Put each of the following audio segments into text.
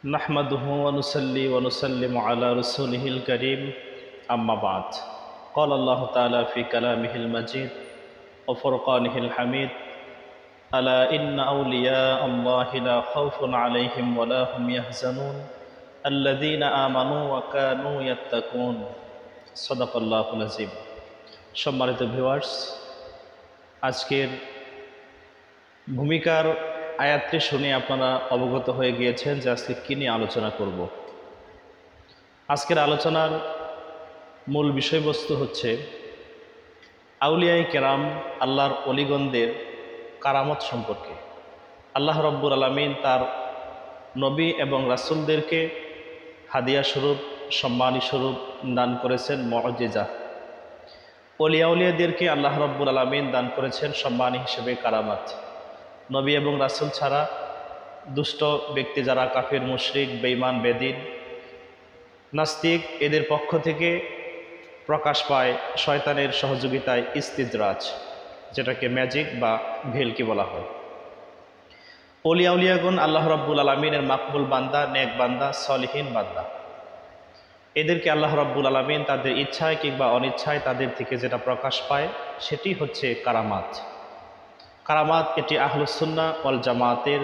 नहमदुहु व नुसल्ली व नुसल्लिमु अला रसूलिहिल करीम अम्मा बाद क़ाल अल्लाहु ताला फ़ी कलामिहिल मजीद व फ़ुरक़ानिहिल हमीद अला इन्ना औलिया अल्लाहि ला खौफ़ुन अलैहिम व ला हुम यहज़नून अल्लज़ीना आमनू व कानू यत्तकून। सदाक़ल्लाहुल अज़ीम। सम्मानित ভিউয়ার্স, আজকের ভূমিকার আয়াতটি শুনে আপনারা অবগত হয়ে গিয়েছেন যে আজকে কী নিয়ে আলোচনা করব। আজকের আলোচনার মূল বিষয়বস্তু হচ্ছে আউলিয়ায়ে কেরাম, আল্লাহর অলিগণদের কারামত সম্পর্কে। আল্লাহ রব্বুল আলামিন তার নবী এবং রাসূলদেরকে হাদিয়া স্বরূপ, সম্মানী স্বরূপ দান করেছেন মুআজিজা। অলিয়াদেরকে আল্লাহ রব্বুল আলামিন দান করেছেন সম্মানী হিসেবে কারামাত। নবী এবং রাসূল ছাড়া দুষ্ট ব্যক্তি যারা কাফির, মুশরিক, বেঈমান, বেদিন, নাস্তিক, এদের পক্ষ থেকে প্রকাশ পায় শয়তানের সহযোগিতায় ইস্তিদরাজ, যেটাকে ম্যাজিক বা ভেলকি বলা হয়। অলিয়াগণ আল্লাহ রাব্বুল আলামিনের মাকবুল বান্দা, নেক বান্দা, সলিহিন বান্দা। এদেরকে আল্লাহ রাব্বুল আলামিন তাদের ইচ্ছায় কিংবা অনিচ্ছায় তাদের থেকে যেটা প্রকাশ পায় সেটি হচ্ছে কারামাত। কারামাত এটি আহলুস সুন্নাহ ওয়াল জামাতের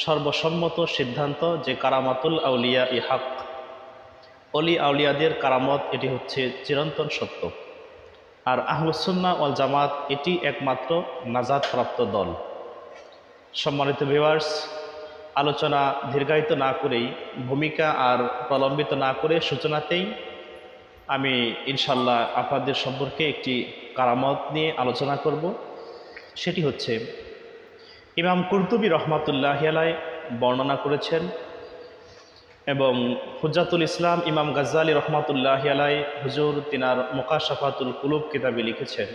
সর্বসম্মত সিদ্ধান্ত যে কারামাতুল আউলিয়া হক। আউলিয়াদের কারামত এটি হচ্ছে চিরন্তন সত্য। আর আহলুস সুন্নাহ ওয়াল জামাত এটি একমাত্র নাজাতপ্রাপ্ত দল। সম্মানিত ভিউয়ার্স, আলোচনা দীর্ঘায়িত না করেই, ভূমিকা আর প্রলম্বিত না করে সূচনাতেই আমি ইনশাল্লাহ আপনাদের সম্পর্কে একটি কারামত নিয়ে আলোচনা করব। সেটি হচ্ছে ইমাম কুরতুবী রহমাতুল্লাহি আলাইহি বর্ণনা করেছেন এবং হুজ্জাতুল ইসলাম ইমাম গাজ্জালী রহমাতুল্লাহি আলাইহি হুজুর তিনার মুকাশাফাতুল কুলুব কিতাবে লিখেছেন,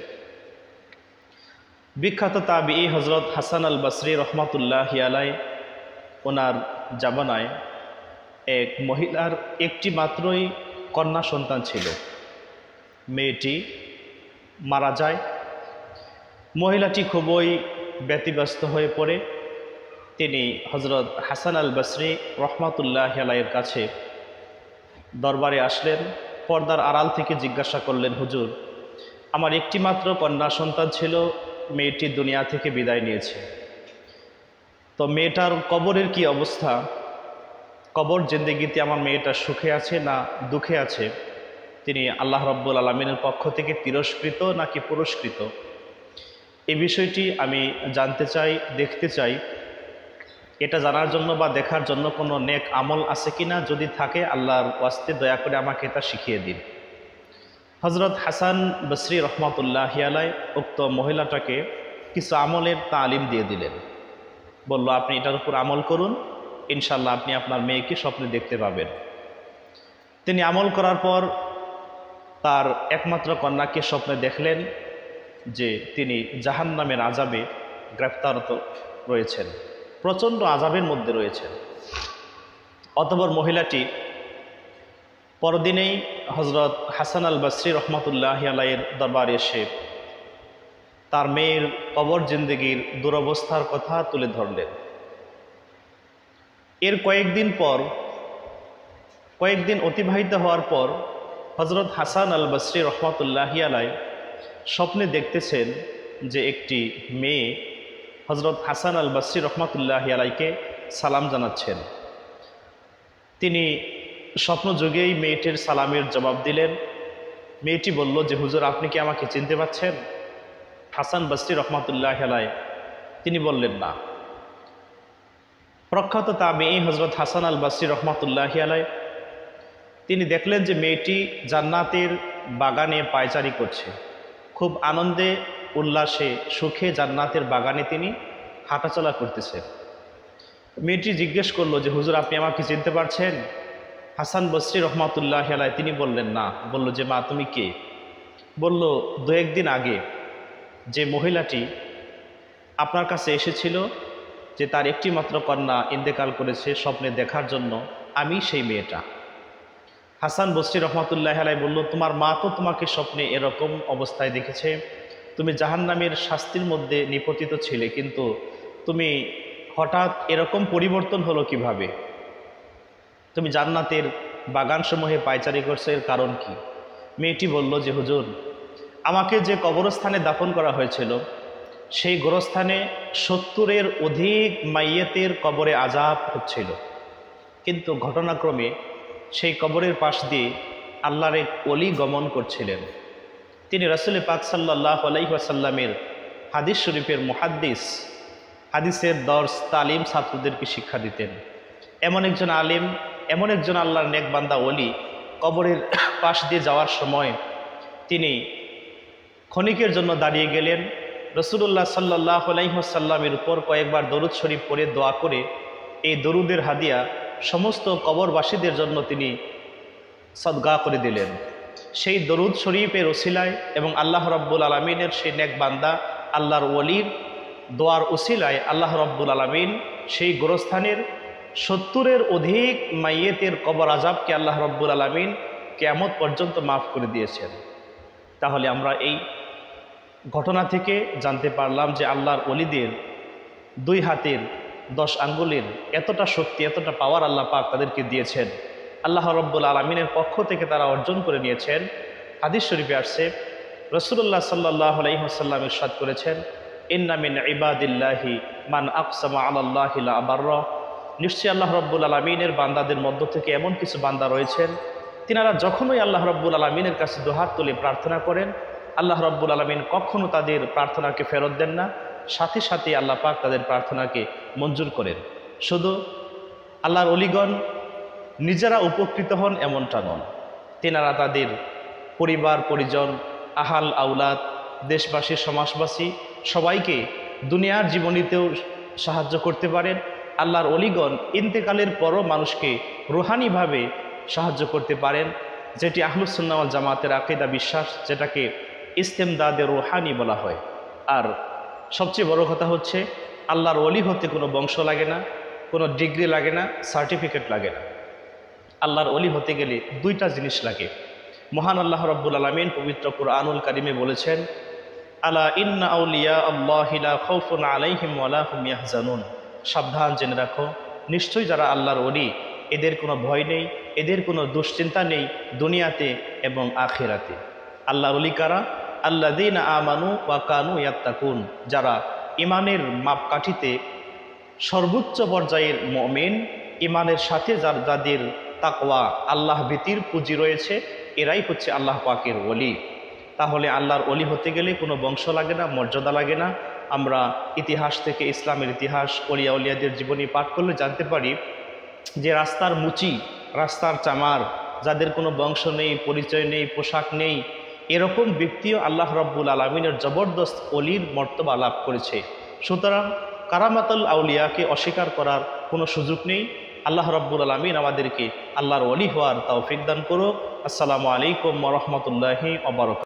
বিখ্যাত তাবিঈ হযরত হাসান আল বসরি রহমাতুল্লাহি আলাইহি ওনার জামানায় এক মহিলার একটি মাত্রই কন্যা সন্তান ছিল। মেয়েটি মারা যায়। মহিলাটি খুবই ব্যতিব্যস্ত হয়ে পড়ে তিনি হযরত হাসান আল বসরি রহমাতুল্লাহি আলাইহির কাছে দরবারে আসলেন। পর্দার আড়াল থেকে জিজ্ঞাসা করলেন, হুজুর, আমার একটি মাত্র কন্যা সন্তান ছিল, মেয়েটি দুনিয়া থেকে বিদায় নিয়েছে, তো মেয়েটার কবরের কি অবস্থা? কবর জিন্দেগিতে আমার মেয়েটা সুখে আছে না দুঃখে আছে? তিনি আল্লাহ রাব্বুল আলামিনের পক্ষ থেকে তিরস্কৃত নাকি পুরস্কৃত? এই বিষয়টি আমি জানতে চাই, দেখতে চাই। এটা জানার জন্য বা দেখার জন্য কোনো নেক আমল আছে কিনা, যদি থাকে আল্লাহর ওয়াস্তে দয়া করে আমাকে তা শিখিয়ে দিন। হযরত হাসান বসরি রহমাতুল্লাহি আলাইহি উক্ত মহিলাটাকে কিছু আমলের তালিম দিয়ে দিলেন। বলল, আপনি এটার উপর আমল করুন, ইনশাল্লাহ আপনি আপনার মেয়েকে স্বপ্নে দেখতে পাবেন। তিনি আমল করার পর তার একমাত্র কন্যাকে স্বপ্নে দেখলেন যে তিনি জাহান্নামের আযাবে গ্রেফতারত রয়েছেন, প্রচণ্ড আযাবের মধ্যে রয়েছেন। অতঃপর মহিলাটি পরদিনেই হযরত হাসান আল বসরি রহমাতুল্লাহি আলাইহির দরবারে এসে তার মেয়ের কবর জিন্দেগির দুরবস্থার কথা তুলে ধরলেন। এর কয়েকদিন অতিবাহিত হওয়ার পর হযরত হাসান আল বসরি রহমাতুল্লাহি আলাইহি স্বপ্নে দেখতেছেন যে একটি মেয়ে হযরত হাসান আল বসরি রহমাতুল্লাহি আলাইহিকে সালাম জানাচ্ছেন। তিনি স্বপ্নযোগেই মেয়েটির সালামের জবাব দিলেন। মেয়েটি বলল যে, হুজুর, আপনি কি আমাকে চিনতে পাচ্ছেন? হাসান বসরি রহমাতুল্লাহি আলাইহি তিনি বললেন না। প্রখ্যাত তাবিঈ হযরত হাসান আল বসরি রহমাতুল্লাহি আলাইহি তিনি দেখলেন যে মেয়েটি জান্নাতের বাগানে পায়চারি করছে। খুব আনন্দে, উল্লাসে, সুখে জান্নাতের বাগানে তিনি হাঁটাচলা করতেছেন। মেয়েটি জিজ্ঞেস করলো যে, হুজুর, আপনি আমাকে চিনতে পারছেন? হাসান বসরি রহমাতুল্লাহি আলাইহি তিনি বললেন না। বলল যে, মা, তুমি কে? বলল, দু একদিন আগে যে মহিলাটি আপনার কাছে এসেছিল যে তার একটি মাত্র কন্যা ইন্তেকাল করেছে, স্বপ্নে দেখার জন্য, আমি সেই মেয়েটা। হাসান বসরি রহমাতুল্লাহি আলাইহি বলল, তোমার মা তো তোমাকে স্বপ্নে এরকম অবস্থায় দেখেছে, তুমি জাহান্নামের শাস্তির মধ্যে নিপতিত ছিলে, কিন্তু তুমি হঠাৎ এরকম পরিবর্তন হলো কিভাবে? তুমি জান্নাতের বাগানসমূহে পায়চারি করছো, এর কারণ কি? মেয়েটি বলল যে হুজুর, আমাকে যে কবরস্থানে দাফন করা হয়েছিল সেই গোরস্থানে 70-এর অধিক মাইয়েতের কবরে আযাব হচ্ছিল, কিন্তু ঘটনাক্রমে সেই কবরের পাশ দিয়ে আল্লাহর এক ওলি গমন করছিলেন। তিনি রাসূল পাক সাল্লাল্লাহু আলাইহি ওয়াসাল্লামের হাদিস শরীফের মুহাদ্দিস, হাদিসের দর্স তালিম ছাত্রদেরকে শিক্ষা দিতেন। এমন একজন আলেম, এমন একজন আল্লাহর নেক বান্দা ওলি কবরের পাশ দিয়ে যাওয়ার সময় তিনি ক্ষণিকের জন্য দাঁড়িয়ে গেলেন। রাসূলুল্লাহ সাল্লাল্লাহু আলাইহি ওয়াসাল্লামের উপর কয়েকবার দরুদ শরীফ পড়ে দোয়া করে এই দরুদের হাদিয়া সমস্ত কবরবাসীদের জন্য তিনি সদকা করে দিলেন। সেই দরুদ শরীফের ওসিলায় এবং আল্লাহ রাব্বুল আলামিনের সেই নেক বান্দা আল্লাহর ওলির দোয়ার ওসিলায় আল্লাহ রাব্বুল আলামিন সেই গোরস্থানের 70-এর অধিক মাইয়েতের কবর আযাবকে আল্লাহ রাব্বুল আলামিন কিয়ামত পর্যন্ত মাফ করে দিয়েছেন। তাহলে আমরা এই ঘটনা থেকে জানতে পারলাম যে আল্লাহর ওলিদের 2 হাতের 10 আঙ্গুলের এতটা শক্তি, এতটা পাওয়ার আল্লাহ পাক তাদেরকে দিয়েছেন। আল্লাহ রাব্বুল আলামিনের পক্ষ থেকে তারা অর্জন করে নিয়েছেন। হাদিস শরীফে আসছে, রাসূলুল্লাহ সাল্লাল্লাহু আলাইহি ওয়াসাল্লাম ইরশাদ করেছেন, ইন্না মিন ইবাদিল্লাহি মান আকসামা আলাল্লাহি লা আবাররা। নিশ্চয়ই আল্লাহ রাব্বুল আলামিনের বান্দাদের মধ্য থেকে এমন কিছু বান্দা রয়েছেন, তিনারা যখনই আল্লাহ রাব্বুল আলামিনের কাছে দুহাত তুলে প্রার্থনা করেন, আল্লাহ রাব্বুল আলামিন কখনো তাদের প্রার্থনাকে ফেরত দেন না, সাথে সাথে আল্লাহ পাক তাদের প্রার্থনাকে মঞ্জুর করেন। শুধু আল্লাহর ওলিগণ নিজেরা উপকৃত হন এমনটা নন, তিনারা তাদের পরিবার পরিজন, আহাল আউলাদ, দেশবাসী, সমাজবাসী সবাইকে দুনিয়ার জীবনীতেও সাহায্য করতে পারেন। আল্লাহর ওলিগণ ইন্তেকালের পরও মানুষকে রুহানিভাবে সাহায্য করতে পারেন, যেটি আহলুস সুন্নাহ ওয়াল জামাতের আকীদা বিশ্বাস, যেটাকে ইস্তেমদাদে রুহানি বলা হয়। আর সবচেয়ে বড় কথা হচ্ছে, আল্লাহর ওলি হতে কোনো বংশ লাগে না, কোনো ডিগ্রি লাগে না, সার্টিফিকেট লাগে না। আল্লাহর ওলি হতে গেলে 2টা জিনিস লাগে। মহান আল্লাহ রাব্বুল আলামিন পবিত্র কুরআনুল কারিমে বলেছেন, আলা ইন্না আউলিয়া আল্লাহি লা খাউফুন আলাইহিম ওয়া লা হুম ইয়াহজানুন। সাবধান, জেনে রাখো, নিশ্চয়ই যারা আল্লাহর ওলি এদের কোনো ভয় নেই, এদের কোনো দুশ্চিন্তা নেই দুনিয়াতে এবং আখিরাতে। আল্লাহর ওলি কারা? আল্লাযীনা আমানু ওয়া কানু ইয়াত্তাকুন, যারা ইমানের মাপকাঠিতে সর্বোচ্চ পর্যায়ের মুমিন, ইমানের সাথে যাদের তাকওয়া, আল্লাহ ভীতির পুঁজি রয়েছে, এরাই হচ্ছে আল্লাহ পাকের ওলি। তাহলে আল্লাহর ওলি হতে গেলে কোনো বংশ লাগে না, মর্যাদা লাগে না। আমরা ইতিহাস থেকে, ইসলামের ইতিহাস, ওলিয়া উলিয়াদের জীবনী পাঠ করলে জানতে পারি যে রাস্তার মুচি, রাস্তার চামার, যাদের কোনো বংশ নেই, পরিচয় নেই, পোশাক নেই, এরকম ব্যক্তিও আল্লাহ রাব্বুল আলামিনের জবরদস্ত ওলির মর্তবা লাভ করেছে। সুতরাং কারামাতুল আউলিয়াকে অস্বীকার করার কোনো সুযোগ নেই। আল্লাহ রাব্বুল আলামিন আমাদেরকে আল্লাহর ওলি হওয়ার তৌফিক দান করুক। আসসালামু আলাইকুম ওয়া রাহমাতুল্লাহি ওয়া বারাকাতুহু।